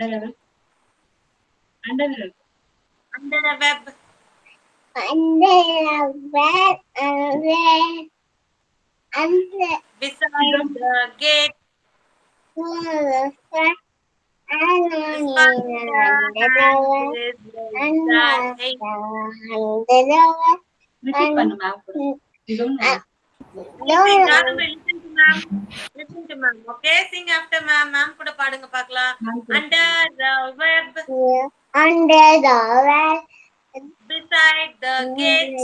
Under the web. Under a web. Under a web. Under Beside the gate. the The spider hangs his legs are eight. Repeat பண்ணு ma'am கூட. You don't know. Easy. Kadambari, listen to ma'am. Listen to ma'am. Okay, sing after ma'am. Ma'am கூட பாடுங்க பார்க்கலாம். Under the web. Under the web. Beside the gate.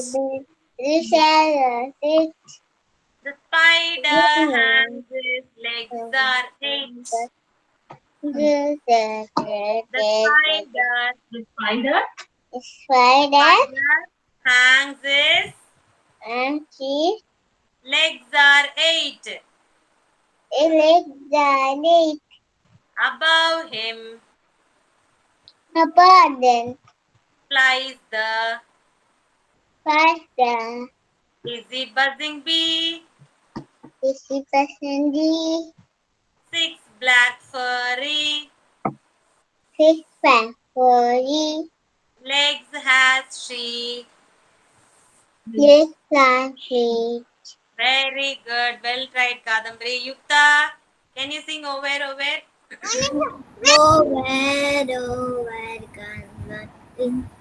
The spider hangs his legs are eight. The spider hangs his legs are eight. Above him flies the busy buzzing bee. Six black furry legs has she. Very good. Well tried, Kadambari. Yukta, can you sing over? Over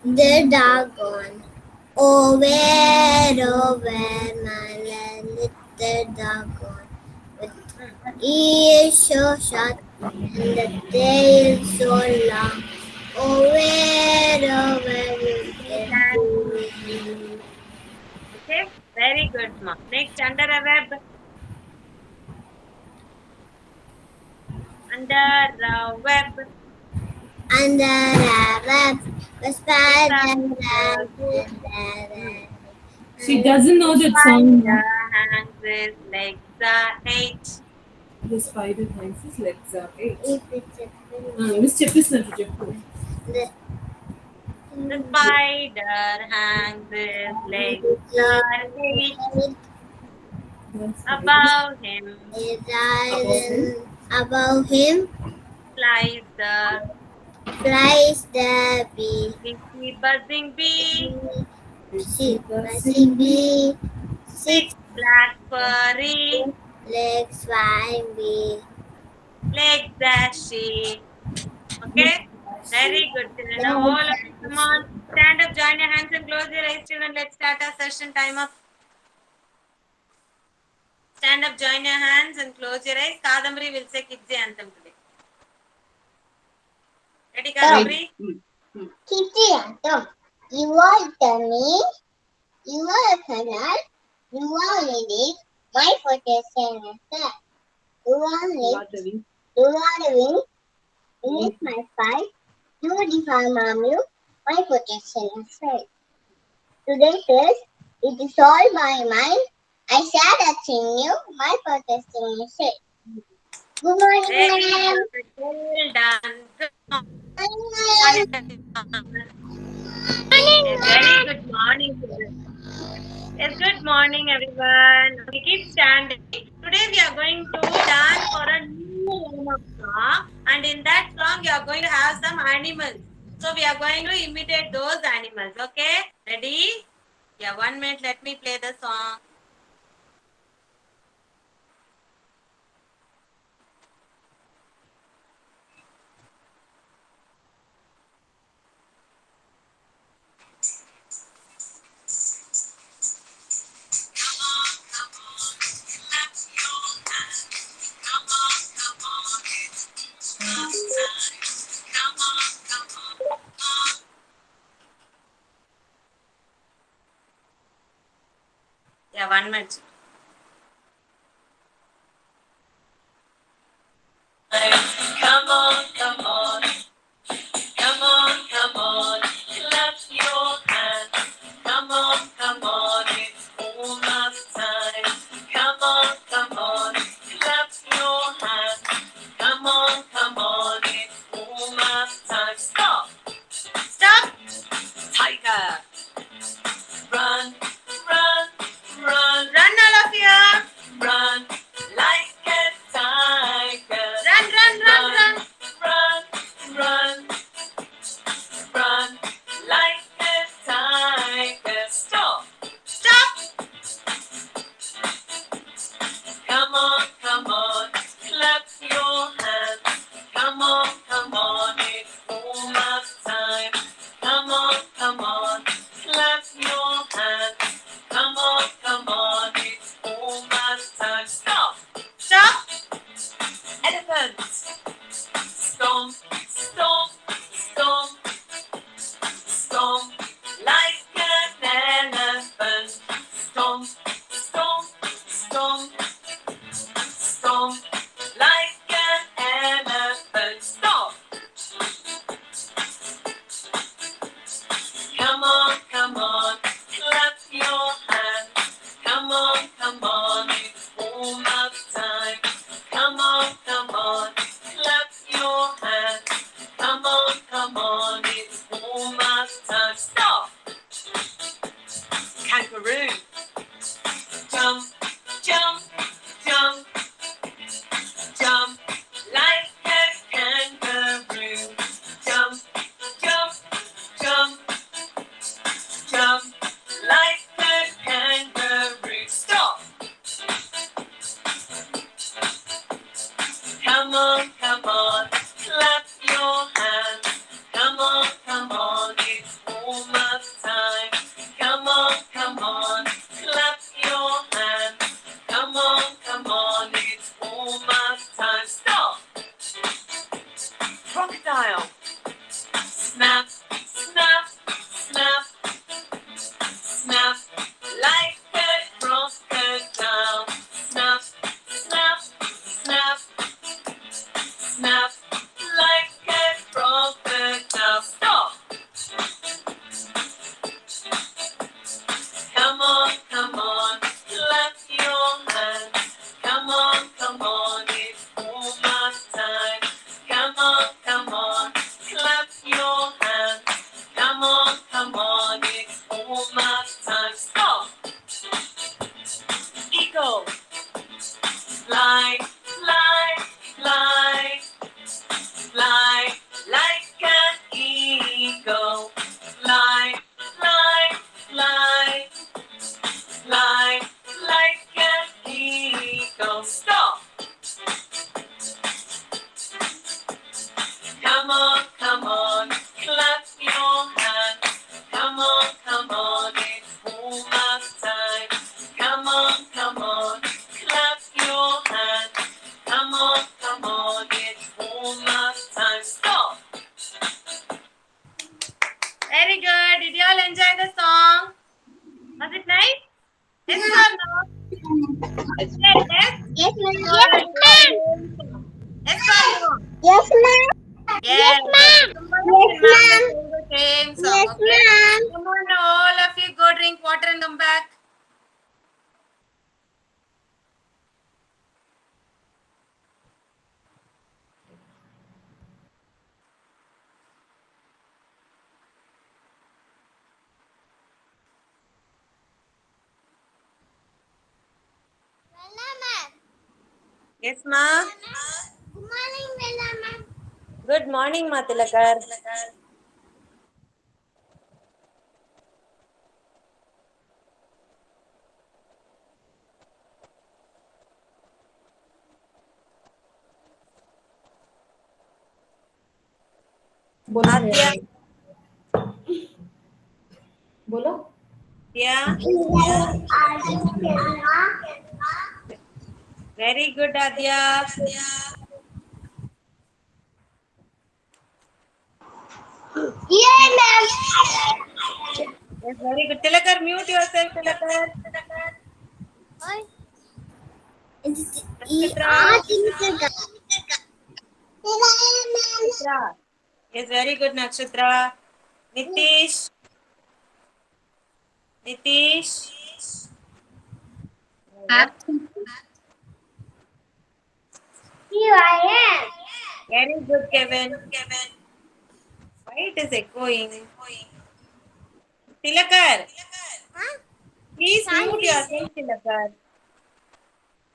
the doggone. Over my little doggone. With ears so short and the tail so long. Over Okay, very good, ma. Next, under a web. Under a web. Under a web. The spider She doesn't know that song. Hangs his legs are eight. The spider hangs his legs are eight. Miss చెప్పేసినట్టు చెప్పు. The spider hangs his legs are eight. Above him flies the busy buzzing bee. Six black furry legs as she. Okay, very good, children. Now all of you, come on, stand up, join your hands and close your eyes, children. Let's start our session. Time up. Stand up, join your hands and close your eyes. Kadambari will say Kidzi anthem today. Ready, Kadambari? Kidzi anthem. You are dummy. You are a canal. You are lady. My protection is that. You are lips. You are the wing. You is my fight. You define you. My protection is right. Today says, it is all my mind. I shall achieve you. My protection is right. Good morning, ma'am. Well done. Good morning. Very good morning, children. Yes, good morning, everyone. We keep standing. Today we are going to dance for a new line of song, and in that song you are going to have some animals. So we are going to imitate those animals. Okay, ready? Yeah, 1 minute. Let me play the song. Yeah, 1 minute. Come on, come on. Come on, come on. Clap your hands. Come on, come on. It's almost time. Come on, come on. Clap your hands. Come on, come on. It's almost time. Stop. Stop. Tiger. Run, run, run. Run bell. Snap, snap, snap, snap, like a crocodile. Snap, snap, snap, snap, like a crocodile. Stop! Come on, clap your hands. Come on, it's almost time. Come on, clap your hands. Come on, it's almost time. Stop! Eagle. Fly, fly, fly, fly like an eagle. Fly, fly, fly, fly like an eagle. Stop! Come on, clap your hands. Come on, it's almost time. Come on, clap your hands. Come on, it's almost time. Stop! Very good. Did you all enjoy the song? Was it nice? Yes or no? Yes. Yes, ma'am. Yes or no? Yes, ma'am. Yes, ma'am. Yes, ma'am. The same song. Yes, Okay. ma'am. Come on, all of you, go drink water and come back. Yes, ma'am. Good morning, Bella ma'am. Good morning, Matilakar. बोलो Adya. बोलो Yeah. Very good, Adya. Yeah, ma'am. Yes, very good. Tilakar, mute yourself, Tilakar. Nakshatra. Nakshatra. Yes, very good, Nakshatra. Nitish. Nitish. Here I am. Very good, Kevin. Why it is echoing? Tilakar. Please mute yourself, Tilakar.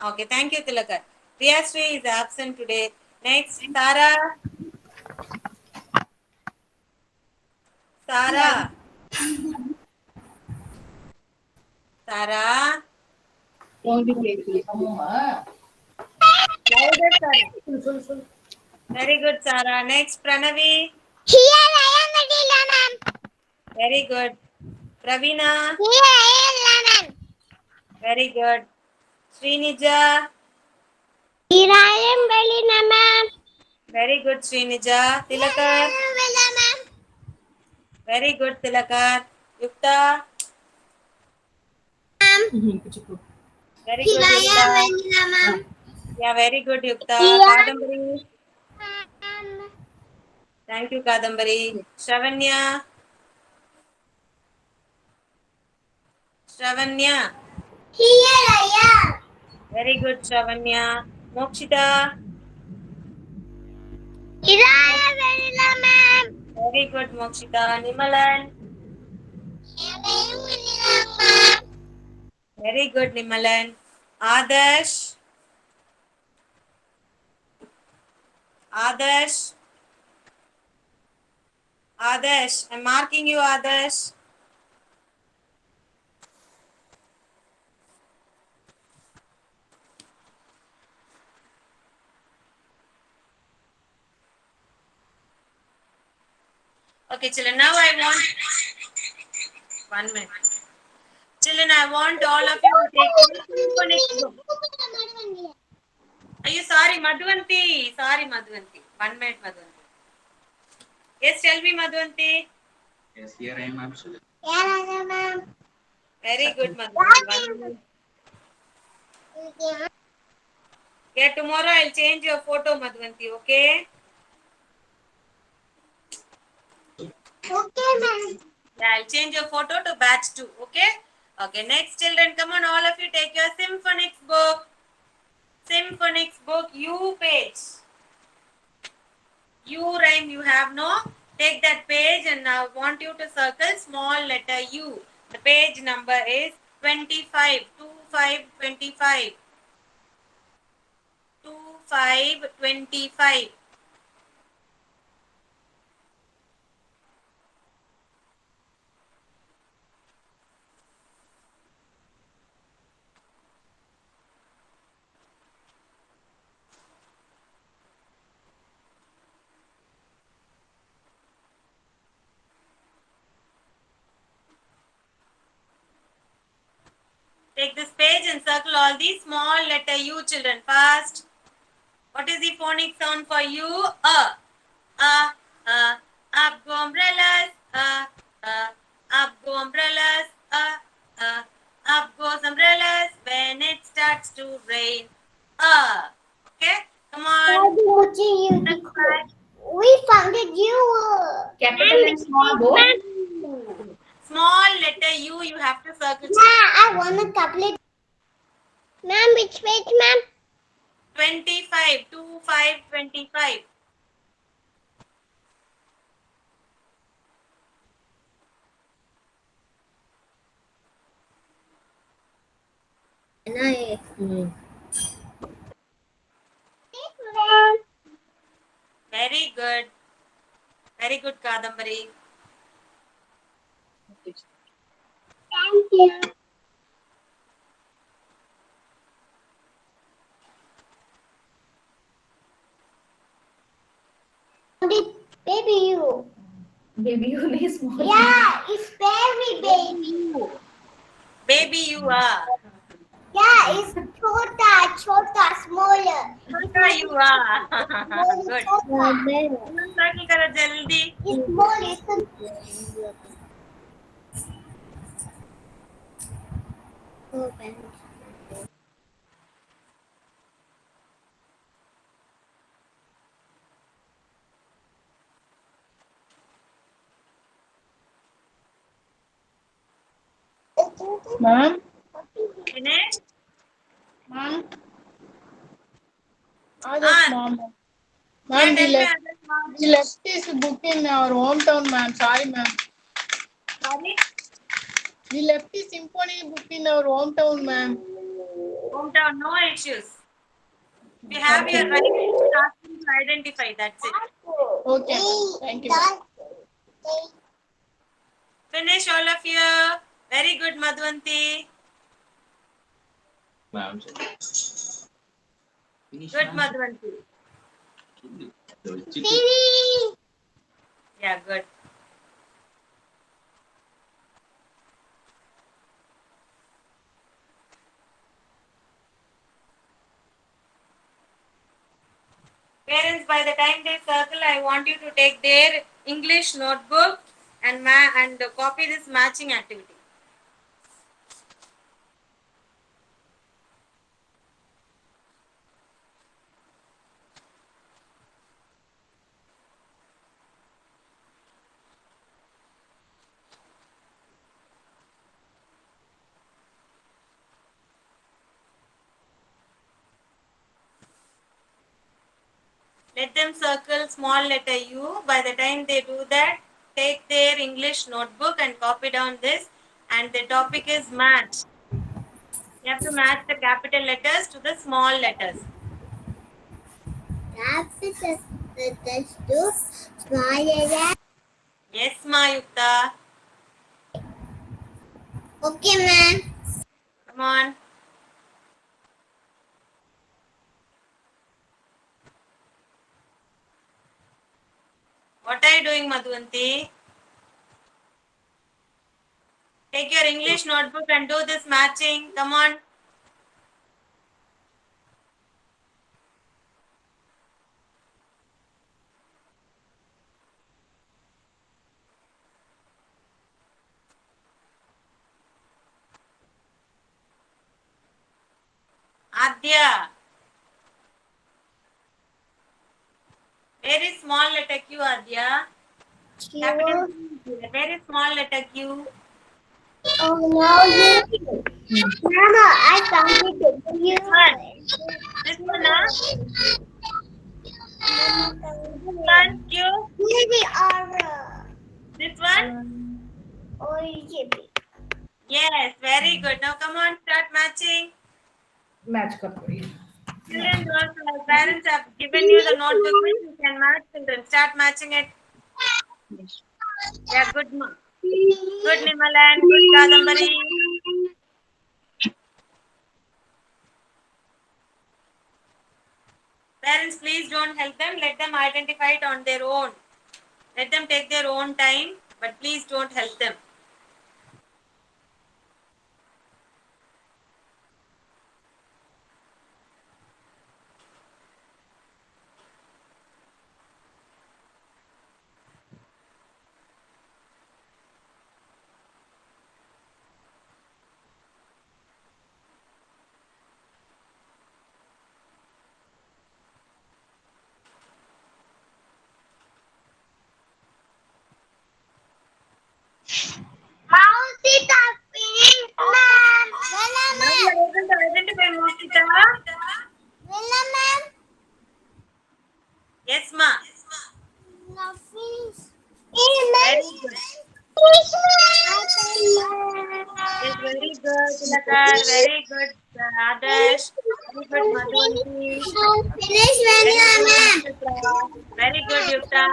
Okay, thank you, Tilakar. Priyashree is absent today. Next, Tara. Tara. Tara. only play अम्मा Louder, Tara. Very good, Tara. Next, Pranavi. Here I am, Adila ma'am. Very good. Pravina. Here I am, ma'am. Very good. Srinija. Here I am, Belina ma'am. Very good, Srinija. Tilakar. Bella ma'am. Very good, Tilakar. Yukta. Very Here good, I am, Yukta. Belina ma'am. Yeah, very good, Yukta. Yeah. Kadambari. Thank you, Kadambari. Shravanya. Shravanya. Here I am. Very good, Shravanya. Mokshita. Here I am, Belina ma'am. Very good, Mokshita. Nimalan. Here I am, Belina ma'am. Very good, Nimalan. Adarsh. Adarsh. Adarsh. I'm marking you, Adarsh. Okay, children, now I want 1 minute. Children, I want all of you to take 1 minute. Are you sorry, Madhuvanti? Sorry, Madhuvanti. 1 minute, Madhuvanti. Yes, tell me, Madhvanti. Yes, here I am, ma'am. Yeah, ma'am. Very good, Madhvanti. Yeah, tomorrow I'll change your photo, Madhvanti, okay? Okay, ma'am. Yeah, I'll change your photo to batch 2, okay? Okay, next children, come on, all of you take your symphonics book. Symphonics book, U page. U rhyme you have, no? Take that page and I want you to circle small letter U. The page number is 25, 25, 25. 25, 25. Take this page and circle all these small letter U, children. Fast. What is the phonic sound for U? A. Up go umbrellas. Up go umbrellas. Up goes umbrellas when it starts to rain. Okay, come on. We found it you. Capital and small both. Small letter U, you have to circle. I want a tablet. Ma'am, which page, ma'am? 25, 25, 25. Very good. Very good, Kadambari. Thank you. Baby you. Baby, you need small. Yeah, it's baby. Baby, you are. Yeah, it's chota, smaller. Chota, you are. Good. Chota. Circle करो जल्दी. It's small, it's open. Ma'am, Finish. ma'am, Ah, ma'am. yeah, Ma'am, tell me others, ma'am. we left this book in our hometown, ma'am. Sorry, ma'am. Sorry. We left the symphony book in our hometown, ma'am. Hometown, no issues. If you have your right, ask me to identify. That's it. Okay, thank you, ma'am. Finish all of you. Very good, Madhvanti. Ma'am. Finish, Good, ma'am. Madhvanti. Chicken. Yeah, good. Parents, by the time they circle, I want you to take their English notebook and copy this matching activity. Let them circle small letter U. By the time they do that, take their English notebook and copy down this. And the topic is match. You have to match the capital letters to the small letters. Capital letters to small letters. Yes, Mayukta. Okay, ma'am. Come on. What are you doing, Madhvanti? Take your English notebook and do this matching. Come on. Adya. Very small letter Q, Adya. Capital Q. Very small letter Q. Oh no, Mama, I counted you. This one, huh? This one, Q. Maybe R. This one? Or GB. Yes, very good. Now come on, start matching. Match couple. Children, those parents have given you the notebook, you can match children. Start matching it. Yeah, good. Good, Nimalan. Good, Kadambari. Parents, please don't help them. Let them identify it on their own. Let them take their own time, but please don't help them. How's it happening, ma'am? Now you are able to identify Mosita. Villa, ma'am. Yes, ma. Now finish. Very good. Yes, very good, Tilakar. Very good, Adarsh. Very good, Madhunti. Finish, Very Villa, good, ma'am. Nಕ್ಷತ್ರ. Very good, Yukta.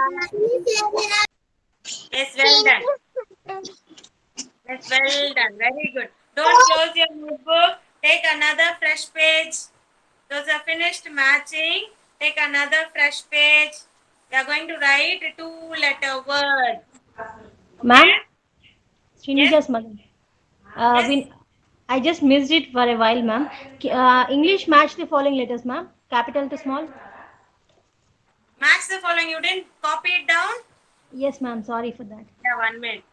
Yes, well done. Yes, well done. Very good. Don't close your notebook. Take another fresh page. Those are finished matching. Take another fresh page. We are going to write 2-letter words. Ma'am, Yes? Srinija's mother. Yes. I just missed it for a while, ma'am. English match the following letters, ma'am. Capital to small. Match the following. You didn't copy it down? Yes, ma'am. Sorry for that. Yeah, 1 minute.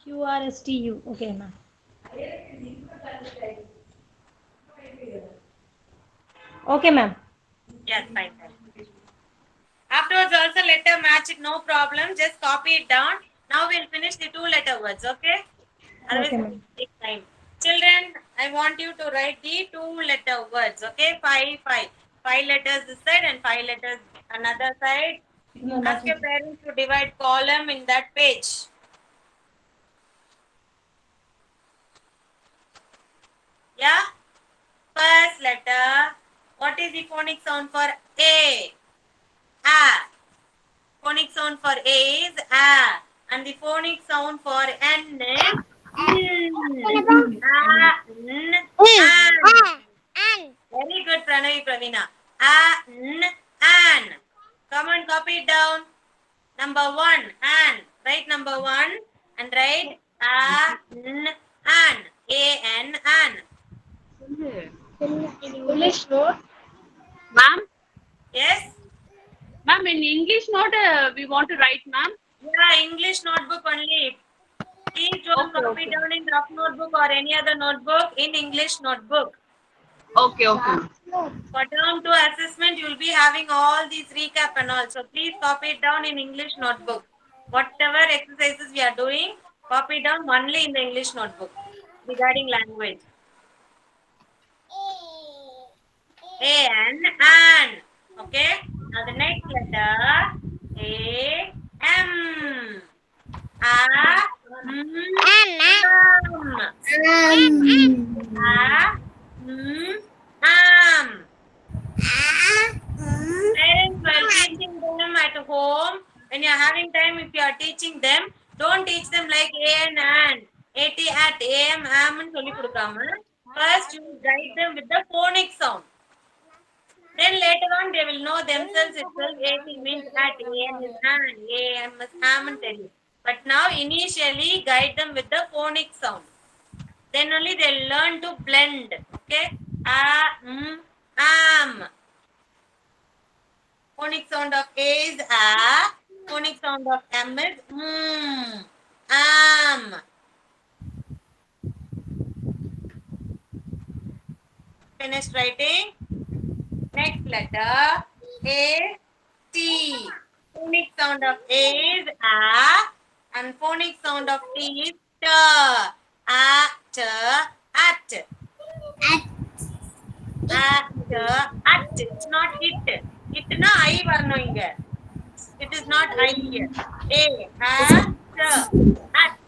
QRSTU. Okay, ma'am. Okay, ma'am. Yes, fine. Afterwards, also letter match it, no problem. Just copy it down. Now we'll finish the 2-letter words, okay? Otherwise, Okay, it ma'am. will take time. Children, I want you to write the 2-letter words, okay? 5, 5. 5 letters this side and 5 letters another side. Ask your parents to divide column in that page. Yeah? First letter. What is the phonic sound for A? A. Phonic sound for A is A. And the phonic sound for N is N. Very good, Pranavi Pravina. An. Come on, copy it down. Number 1, an. Write number 1 and write an. A-N, an. English note. Ma'am, Yes? ma'am, in English note we want to write, ma'am. Yeah, English notebook only. Please don't copy down in rough notebook or any other notebook. In English notebook. Okay, okay. For term 2 assessment, you will be having all these recap and all. So please copy it down in English notebook. Whatever exercises we are doing, copy down only in the English notebook regarding language. An. Okay. Now the next letter A M. Parents, while teaching them at home, when you are having time, if you are teaching them, don't teach them like A and an. AT at AM, am and சொல்லி கொடுக்காம first you guide them with the phonic sound. Then later on they will know themselves itself. AT means at, AM is an, AM is am and tell you. But now initially guide them with the phonic sound. Then only they'll learn to blend. Okay. Am. Phonic sound of A is A. Phonic sound of M is Am. Finished writing. Next letter A, T. Phonic sound of A is A and phonic sound of T is T. At, at. At. It's not it. It na I varno inga. It is not I here. A, at, at.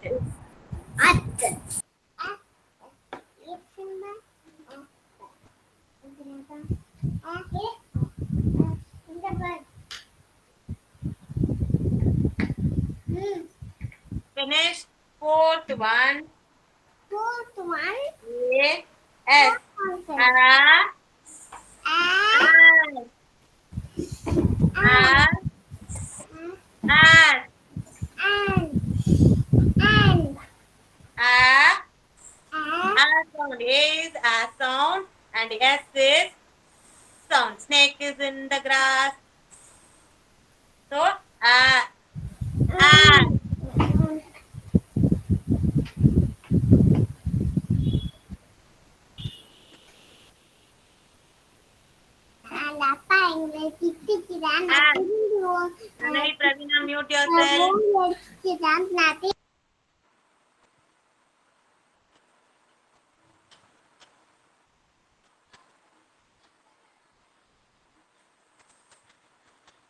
Finish. Fourth one. A, S. Sound is a sound and S is sound. Snake is in the grass. So a. Nani Pravina, mute yourself.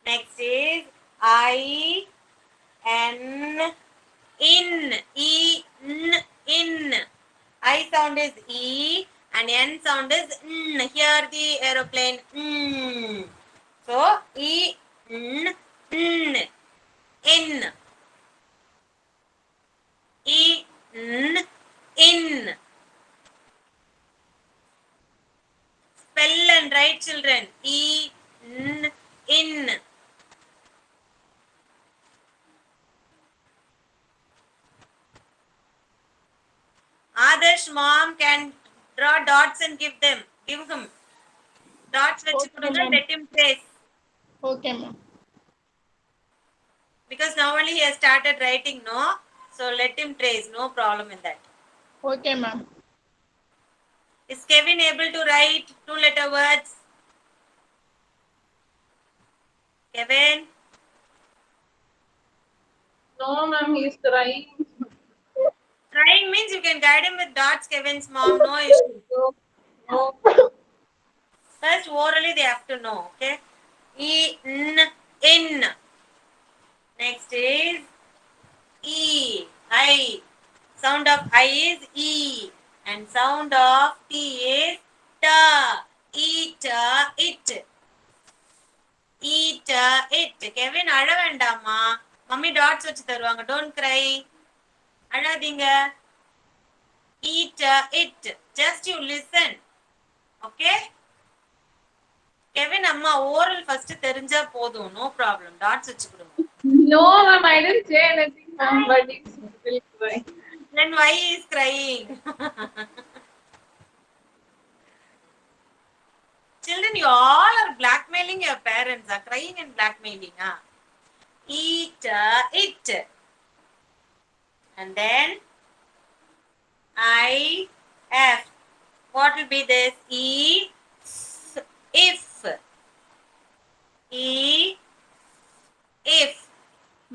Next is I, N, in. E, N, in. I sound is E and N sound is N. Here the aeroplane. N. So E, N, N. In. E, N, in. Spell and write, children. E, N, in. Adarsh mom can draw dots and give them. Give him. Dots which let him trace. Okay, ma'am. Because now only he has started writing, no? So let him trace. No problem in that. Okay, ma'am. Is Kevin able to write 2-letter words? Kevin? No, ma'am, he's trying. Trying means you can guide him with dots, Kevin's mom. No issue. No. First, orally they have to know. Okay? E, N, in. Next is E, I. Sound of I is E. And sound of T is ta. Eat, it. Eat, it. Kevin, அழ வேண்டாமா? Mummy dots வச்சு தருவாங்க. Don't cry. அழாதீங்க. Eat, it. Just you listen. Okay? Kevin, அம்மா oral first தெரிஞ்சா போதும். No problem. Dots வச்சு கொடுங்க. No, ma'am, I didn't say anything, ma'am, but he's still crying. Then why he is crying? Children, you all are blackmailing your parents. Are crying and blackmailing. Huh? Eat, it. And then I, F. What will be this? E, if. E, if.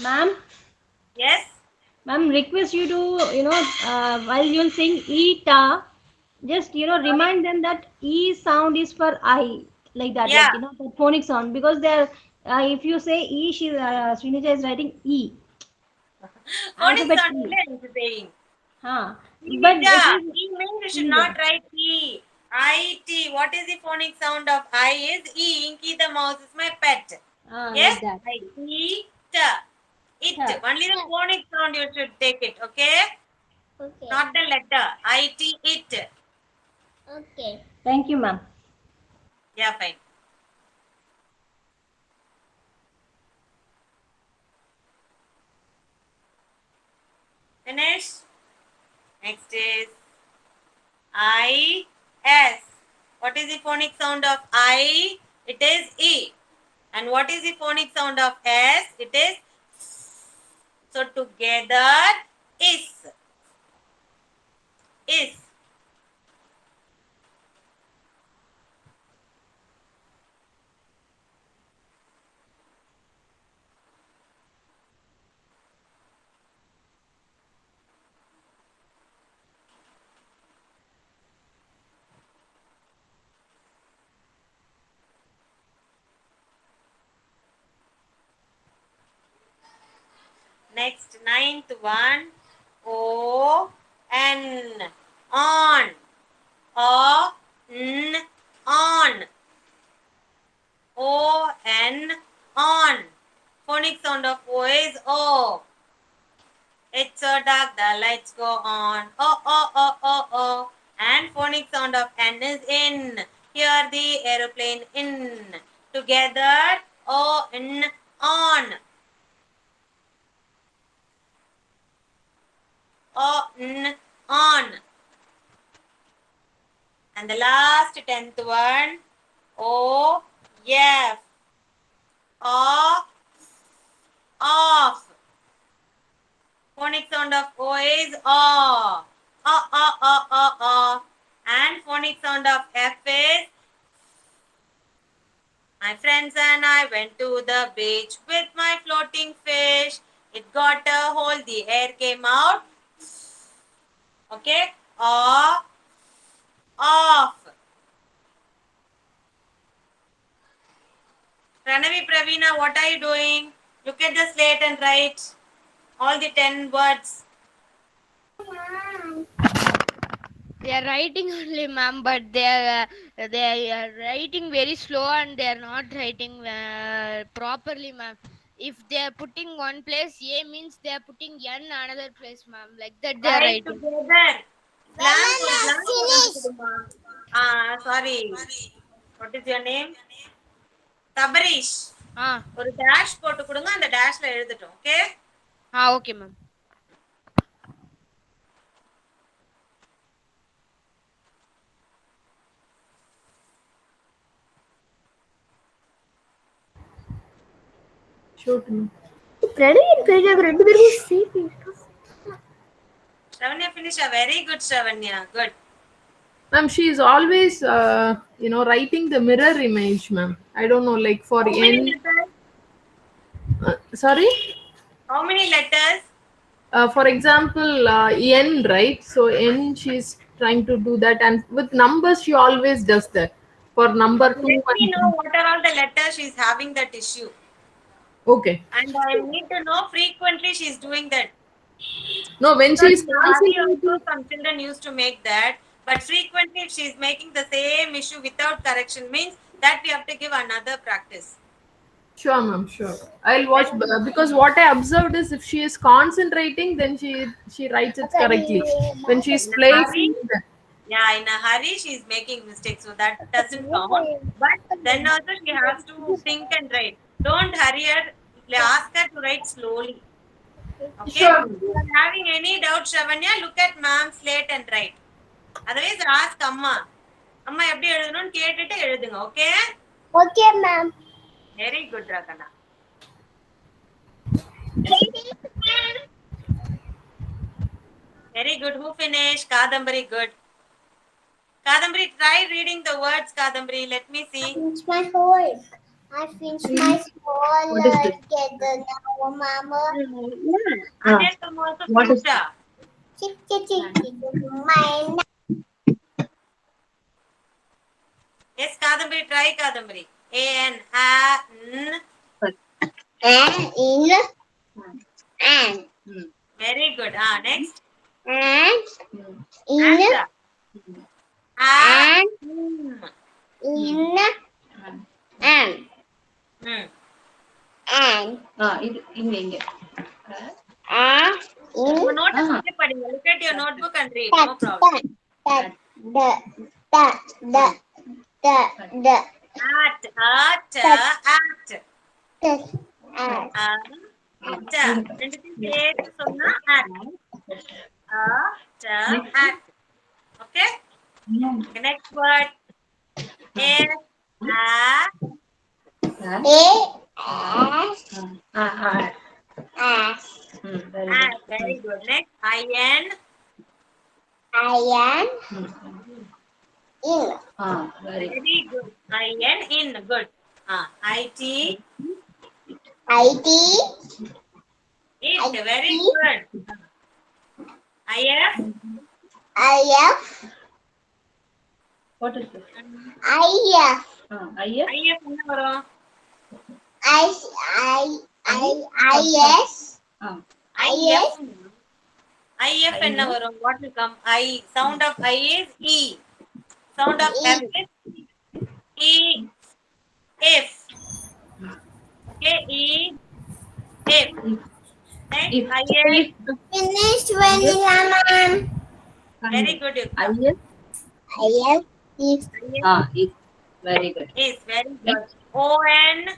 Ma'am, Yes? ma'am, request you to, while you'll sing ETA, just, remind them that E sound is for I, like that, Yeah. like, the phonic sound, because they're, if you say E, Srinija is writing E. Phonic Alphabet sound E. only I am saying. Huh. E, But it is, E means you should E. not write E. I, T. What is the phonic sound of I is E. Inky the mouse is my pet. Yes? Like that. I, E, T. It. Yeah. Only the phonic sound you should take it. Okay? Okay. Not the letter. I, T, it. Okay. Thank you, ma'am. Yeah, fine. Finish. Next is I, S. What is the phonic sound of I? It is E. And what is the phonic sound of S? It is S. So together is. Is. Next, ninth one. O, N. On. O, N. On. O, N. On. Phonic sound of O is O. It's so dark, the lights go on. O, O, O, O, O. And phonic sound of N is in. Hear the aeroplane in. Together, O, N, on. O, N, on. And the last 10th one, O, F. O, off. Phonic sound of O is O. O, O, O, O, O. And phonic sound of F is. My friends and I went to the beach with my floating fish. It got a hole, the air came out. Okay? O, off. Pranavi, Pravina, what are you doing? Look at the slate and write all the 10 words. They are writing only, ma'am, but they are writing very slow and they are not writing properly, ma'am. If they are putting one place, A means they are putting N another place, ma'am. Like that they are Write writing. together. Sorry. What is your name? Tabarish. ஒரு dash போட்டு கொடுங்க அந்த dashல எழுதட்டும். Okay? Okay, ma'am. Show to me. Shravanya finish. Very good, Shravanya. Good. Ma'am, she is always, writing the mirror image, ma'am. I don't know, like for How many N. letters? Sorry? How many letters? For example, N, right? So N, she's trying to do that. And with numbers, she always does that. For number 2. Let me know what are all the letters she's having that issue. Okay. And I need to know frequently she's doing that. No, when Because she's in Hari also concentrating. some children used to make that. But frequently if she's making the same issue without correction means that we have to give another practice. Sure, ma'am, sure. I'll watch because what I observed is if she is concentrating, then she writes it correctly. When she's playing, Yeah, in a hurry she's making mistakes, so that doesn't count. But then also she has to think and write. Don't hurry her. Ask her to write slowly. Okay. Sure. If you are having any doubt, Shravanya, look at ma'am's slate and write. Otherwise, ask Amma. Amma எப்படி எழுதணும்னு கேட்டுட்டு எழுதுங்க. Okay? Okay, ma'am. Very good, Rakana. Very good. Who finished? Kadambari, good. Kadambari, try reading the words, Kadambari. Let me see. Finish my whole. I finished my whole together now, mama. Ajay, come also finished. My Yes, Kadambari, try Kadambari. A-N, A-N. in and Very good. Next. and in And. in and and இது இங்க இங்க Your notebook, look at your notebook and read. No problem. At, at, at. ரெண்டுத்தையும் சேர்த்து சொன்னா at. At. Okay? Next word. S, A, Very A. good. Very good. Next, I-N. Very good. Very good. I-N, in. Good. I-T. It. Very good. I-F. What is this? I-F IF. என்ன வரும்? I-F. I-F என்ன வரும்? What will come? I. Sound of I is E. Sound of F is E. If. K-E. If. Next, If. I-S. Finished vanilla, ma'am. Very good. Yukta. If. Very good. Is. Very good. O-N.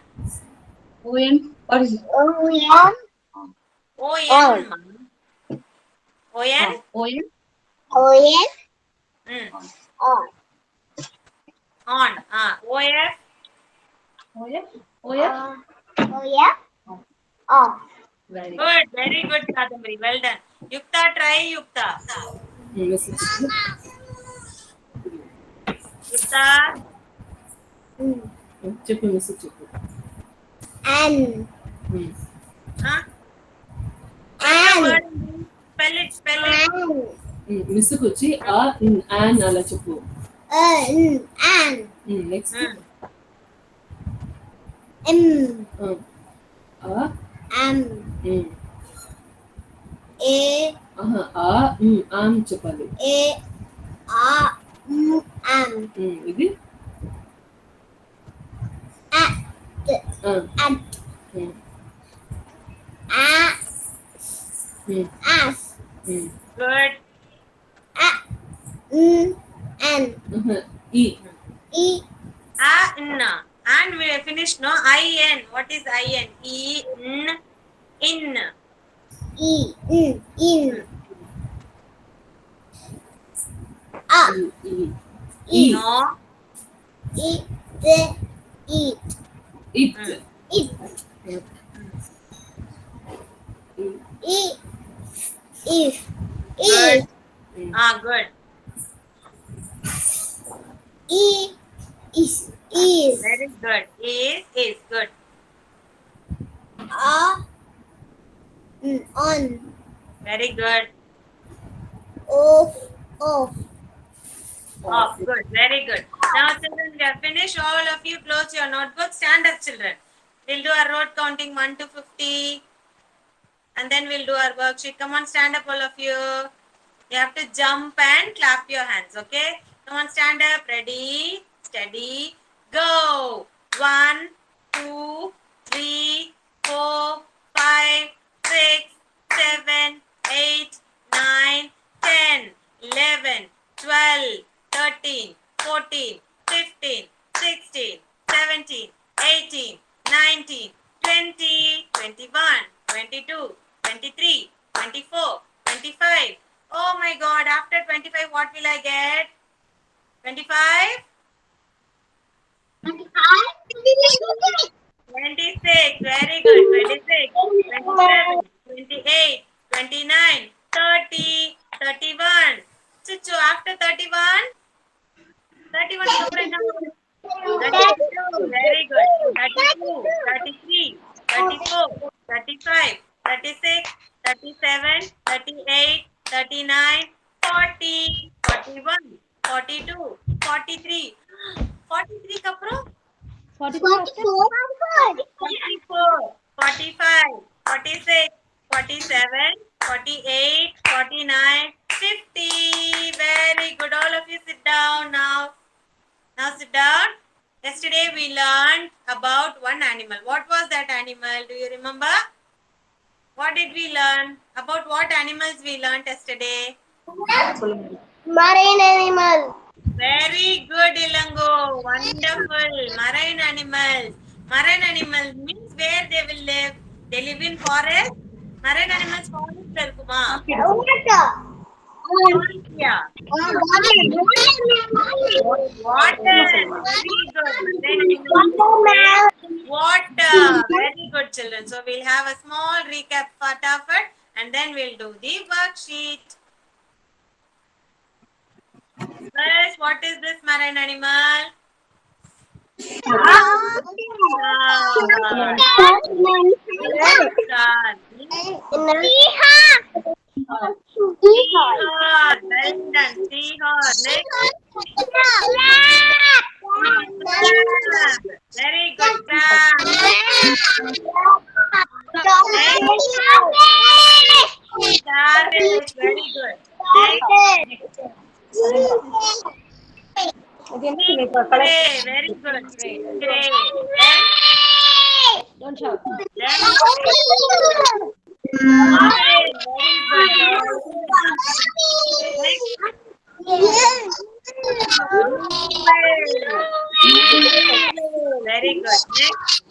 ON. What is it? O-N. O-N. ON. Mm. On. O-F. Very good. Good. Very good, Kadambari. Well done. Yukta, try Yukta. Yukta. చెప్పు miss చెప్పు Huh? Spell it. Spell it. మిస్కి వచ్చి ఆ an అలా చెప్పు next ఆమ్ చెప్పాలి ఇది Good. ఈ N. And we have finished, no? I-N. What is I-N? E-N. In. ఈ No. It Good. Good. Very good. Is good. Very good. Off. Good. Very good. Now, children, we have finished. All of you close your notebook. Stand up, children. We'll do our road counting 1 to 50. And then we'll do our worksheet. Come on, stand up, all of you. You have to jump and clap your hands, okay? Come on, stand up. Ready, steady, go. 1, 2, 3, 4, 5, 6, 7, 8, 9, 10, 11, 12, 13, 14, 15, 16, 17, 18, 19, 20, 21, 22, 23, 24, 25. Oh my God, after 25, what will I get? 25? 26, very good. 26, 27, 28, 29, 30, 31. Chichu, after 31? 31 is 32, very good. 32, 33, 34, 35, 36, 37, 38, 39, 40, 41, 42, 43. 43 kapro? 44, 45, 46, 47, 48, 49, 50. Very good. All of you sit down now. Now sit down. Yesterday we learned about one animal. What was that animal? Do you remember? What did we learn? About what animals we learned yesterday? Marine animal. Very good, Ilango. Wonderful. Marine animals. Marine animals means where they will live. They live in forest. Marine animals forest la irukuma. Yeah. Water. Very good. Water. Very good, children. So we'll have a small recap fatafat and then we'll do the worksheet. First, what is this marine animal? Seahorse. Well done. Seahorse. Next. Crab. Very good. Crab. Starfish. Very good. Gray. Very good. Gray. Don't shout. Then dolphin. Very good. Whale. Very good. Next.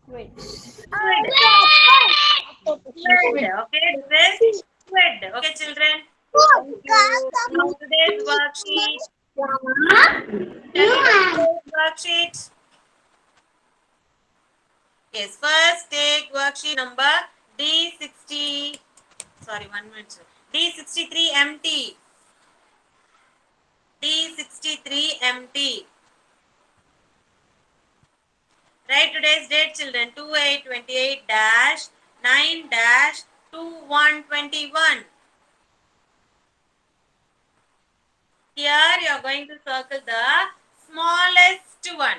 Wait. Squid. Squid. Okay, this is squid. Okay, children. Now today's worksheet. Worksheet. Yes, first take worksheet number D60. Sorry, 1 minute. Sir. D63 empty. D63 empty. Write today's date, children. 2828-9-2121. Here you are going to circle the smallest one.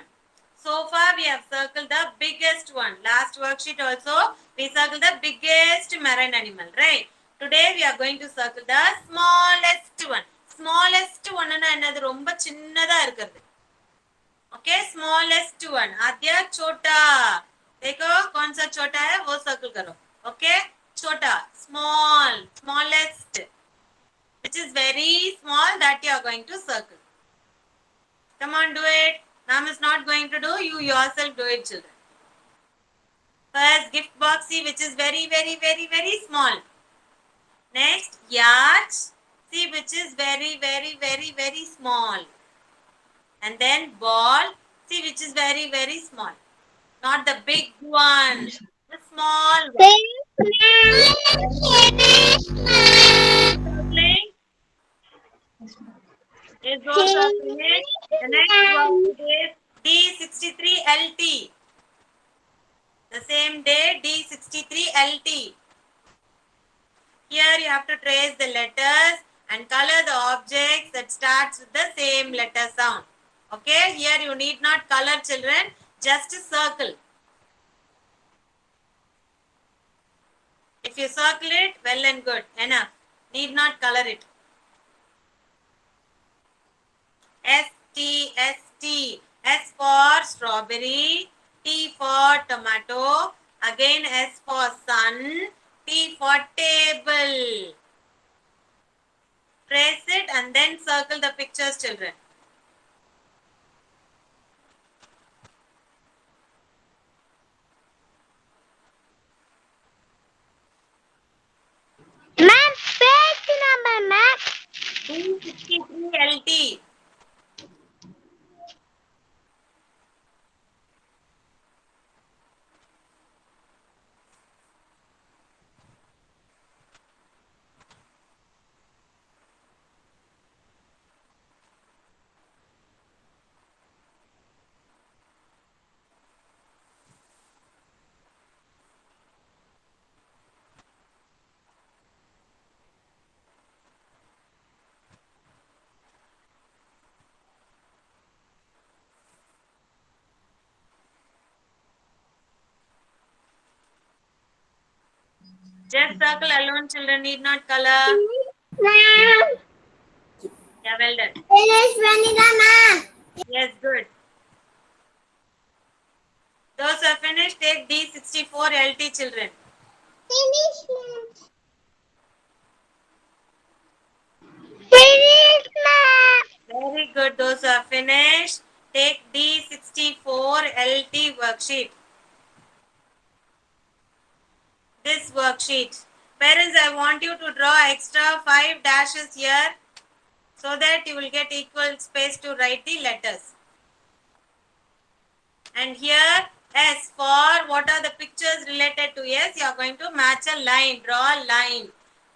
So far we have circled the biggest one. Last worksheet also we circled the biggest marine animal, right? Today we are going to circle the smallest one. Smallest one na enadhu romba chinnada irukkudu. Okay, smallest one. Adya chota. देखो कौन सा छोटा है वो circle करो. Okay, छोटा, small, smallest, which is very small, that you are going to circle. Come on, do it. Ma'am is not going to do. You yourself do it, children. First, gift box, see, which is very, very, very, very small. Next, yacht, see, which is very, very, very, very small. And then ball, see, which is very, very small. Not the big one, the small one. Circling. Is those are finished. The next one is D63LT. The same day, D63LT. Here you have to trace the letters and color the objects that starts with the same letter sound. Okay, here you need not color, children, just circle. If you circle it, well and good, enough. Need not color it. ST, ST. S for strawberry, T for tomato, again S for sun, T for table. Trace it and then circle the pictures, children. Ma'am, page number, ma'am. D63LT. Just circle alone, children, need not color. Ma'am, Yeah, well done. finish vanilla, ma'am. Yes, good. Those who are finished, take D64LT, children. Finish, ma'am. Finish, ma'am. Very good. Those who are finished, take D64LT worksheet. This worksheet. Parents, I want you to draw extra 5 dashes here so that you will get equal space to write the letters. And here S for what are the pictures related to S, you are going to match a line, draw a line.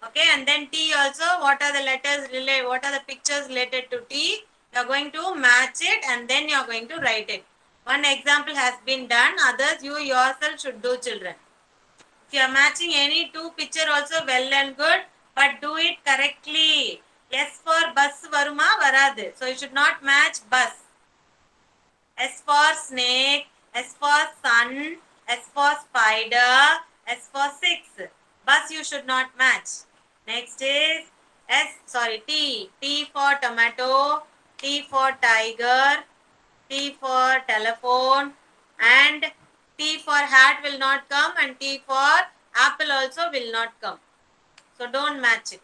Okay, and then T also, what are the letters related, what are the pictures related to T, you are going to match it and then you are going to write it. One example has been done, others you yourself should do, children. If you are matching any two picture also, well and good, but do it correctly. S for bus varuma varadu, so you should not match bus. S for snake, S for sun, S for spider, S for 6. Bus you should not match. Next is T. T for tomato, T for tiger, T for telephone, and T for hat will not come, and T for apple also will not come. So don't match it.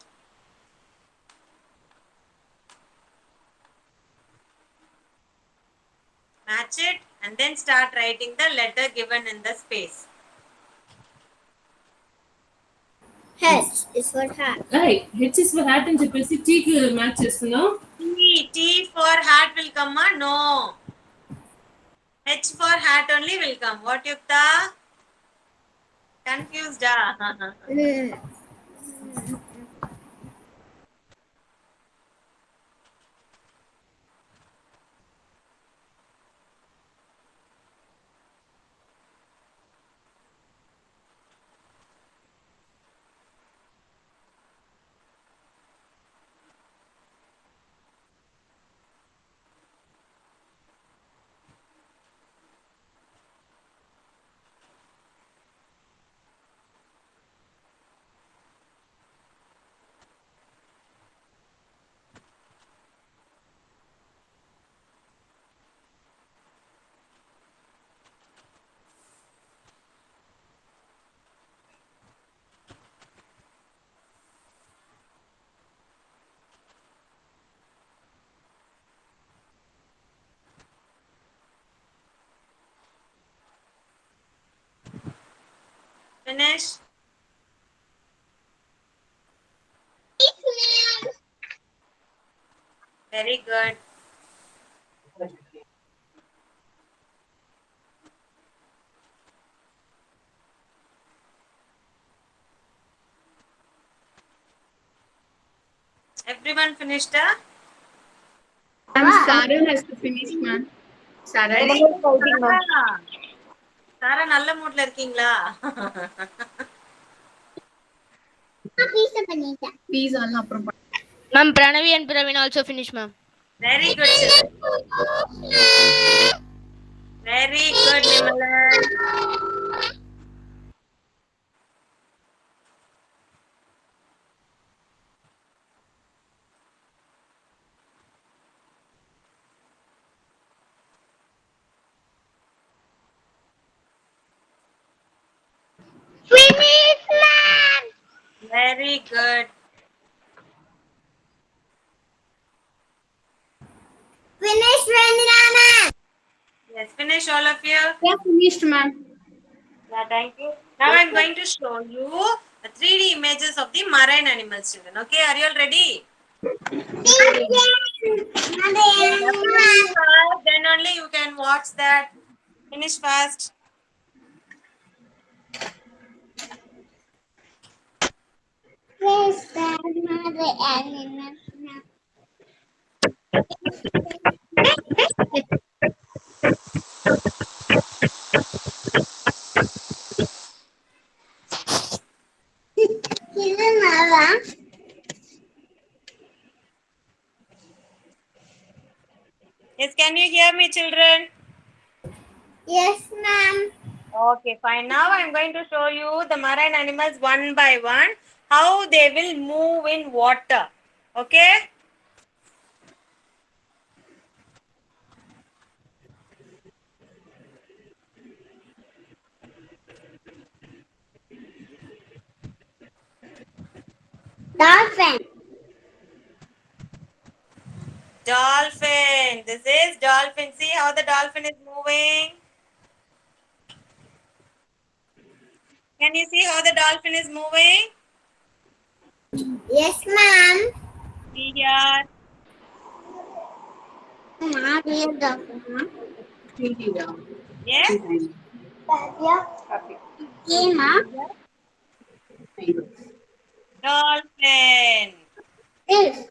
Match it and then start writing the letter given in the space. H is for hat. Right. H is for hat అని చెప్పేసి T కి match చేస్తున్నావు. T for hat will come, no. H for hat only will come. What, Yukta? Confused, Finish. Very good. Everyone finished, Ma'am, Sarah has to finish, ma'am. Sarah. Very Sara நல்ல மூட்ல இருக்கீங்களா? பீஸா பண்ணிட்டேன். Pizza எல்லாம் அப்புறம் Ma'am, Pranavi and Praveen also finished, ma'am. Very good, children. Very good, Nirmalan. Very good. Finish, Vandana, ma'am. Yes, finish all of you. Yeah, finished, ma'am. Yeah, thank you. Now I'm going to show you the 3D images of the marine animals, children. Okay, are you all ready? Then only you can watch that. Finish fast. Where's the animal? Yes, can you hear me, children? Yes, ma'am. Okay, fine. Now I'm going to show you the marine animals one by one, how they will move in water. Okay? Dolphin. Dolphin. This is dolphin. See how the dolphin is moving? Can you see how the dolphin is moving? Yes, ma'am. See here. Ma'am, real document. Yes. Okay, ma'am. Dolphin. This.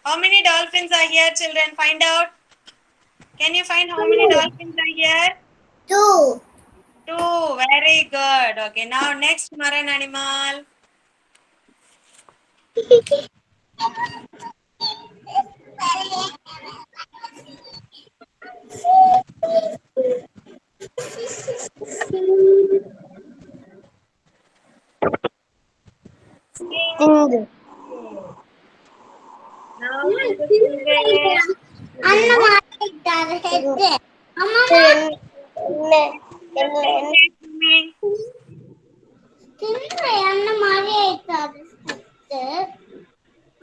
How many dolphins are here, children? Find out. Can you find how many dolphins are here? 2. 2. Very good. Okay, now next marine animal. Sting. Now see the stingray. ಅನ್ನ ಮಾಡಿದ್ದಾರೆ ಹೆಜ್ಜೆ ಅಮ್ಮಮ್ಮ Stingray swimming. ತಿಂದ್ರೆ ಅನ್ನ ಮಾಡಿ ಆಯ್ತಾರೆ ಹೆಜ್ಜೆ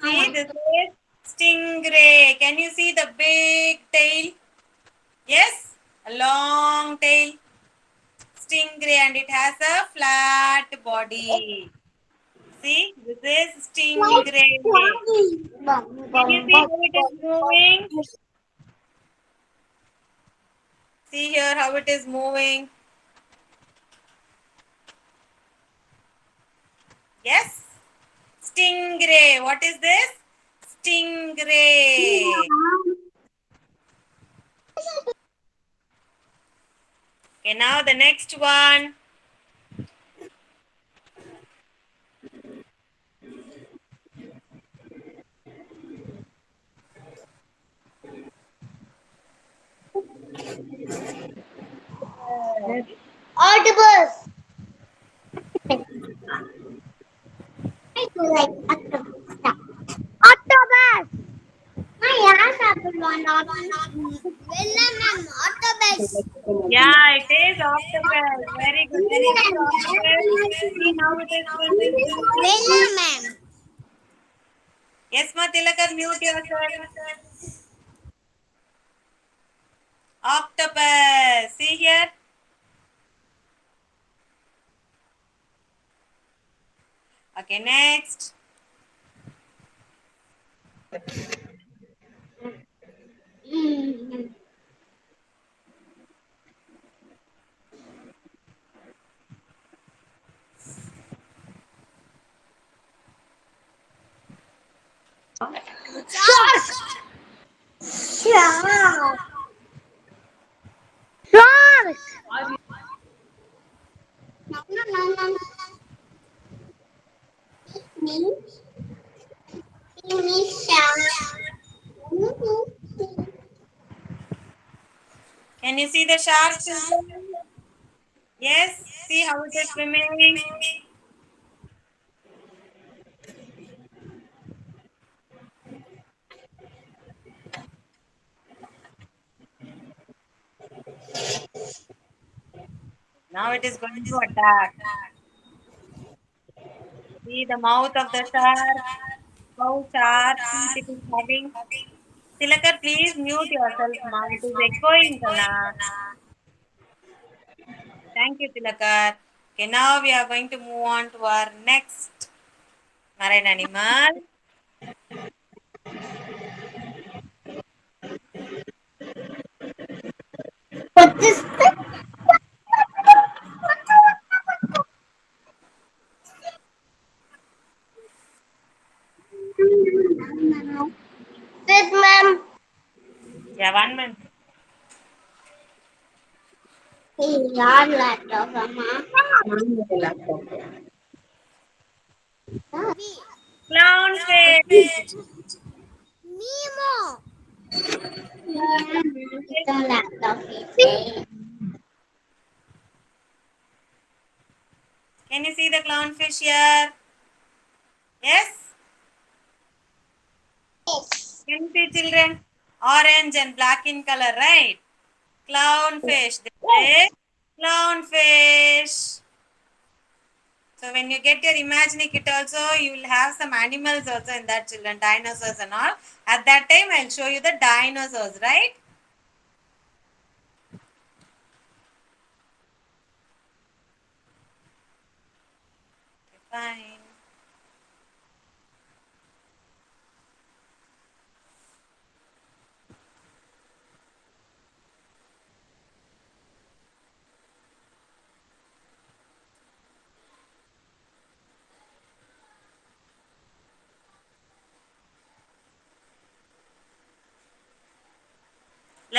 See, this is stingray. Can you see the big tail? Yes, a long tail. Stingray, and it has a flat body. See, this is stingray. Can you see how it is moving? See here how it is moving. Yes, stingray. What is this? Stingray. Okay, now the next one. Octopus. I do like octopus. Octopus. My ass apple one octopus. Yeah, it is octopus. Very good. Can you see octopus? See how it is swimming. Ma'am. Yes, ma Tilakar, mute yourself. Octopus. See here. Okay, next. Shark. Shark. No. Me shark. Can you see the shark? Children? Yes. See how it is swimming. Now it is going to attack. See the mouth of the shark. How sharp teeth it is having. Tilakar, please mute yourself, ma. It is echoing, Kala. Thank you, Tilakar. Okay, now we are going to move on to our next marine animal. What is this? This, ma'am. Yeah, 1 minute. Your laptop, mama. Clownfish. Nemo. Ito laptop. Can you see the clownfish here? Yes? Can you see, children? Orange and black in color, right? Clownfish. This is clownfish. So when you get your imagining kit also, you will have some animals also in that, children. Dinosaurs and all. At that time, I'll show you the dinosaurs, right?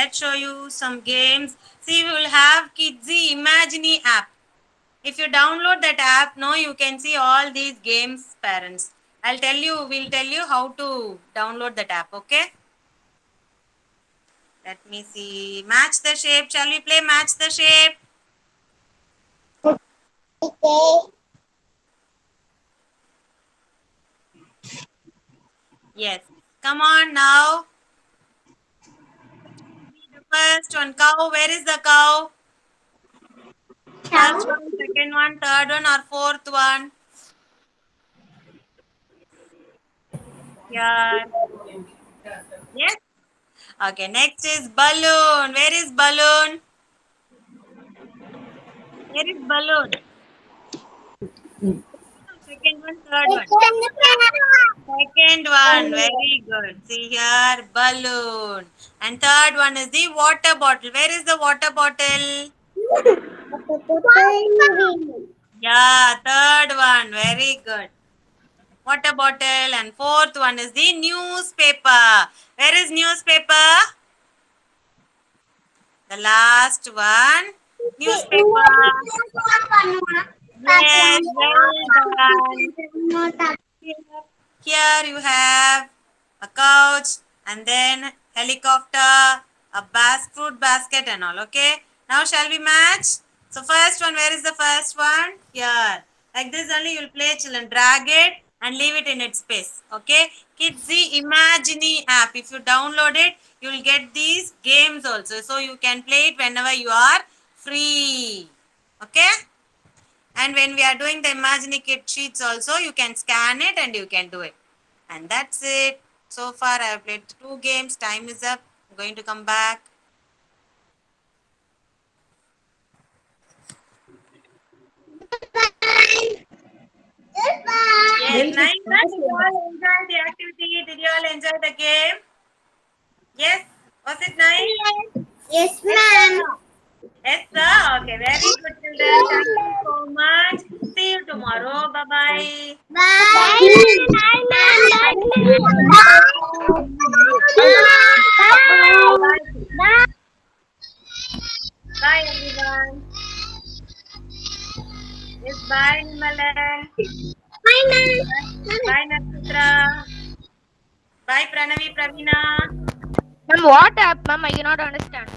Let's show you some games. See, we will have Kidsy Imagine app. If you download that app, no, you can see all these games, parents. We'll tell you how to download that app, okay? Let me see. Match the shape. Shall we play match the shape? Okay. Yes. Come on now. The first one, cow. Where is the cow? First one, second one, third one, or fourth one? Yeah. Yes. Okay. Next is balloon. Where is balloon? Where is balloon? Second one, third one. Second one, very good. See here, balloon. And third one is the water bottle. Where is the water bottle? Yeah, third one, very good. Water bottle. And fourth one is the newspaper. Where is newspaper? The last one, newspaper. Yes, well done. Here you have a couch and then helicopter, a fruit basket and all. Okay. Now shall we match? So first one, where is the first one? Here. Like this only you will play, children. Drag it and leave it in its space. Okay. Kidsy Imagine app. If you download it, you will get these games also. So you can play it whenever you are free. Okay. And when we are doing the Imagine Kit sheets also, you can scan it and you can do it. And that's it. So far I have played 2 games. Time is up. I'm going to come back. Yes, nice. Did you all enjoy the activity? Did you all enjoy the game? Yes? Was it nice? Yes, ma'am. Yes, sir. Okay, very good, children. Thank you so much. See you tomorrow. Bye-bye. Bye, everyone. Yes, bye, Nimalan. Bye, Nakshatra. Bye, Pranavi, Pravina. Ma'am, what app, ma'am? I cannot understand.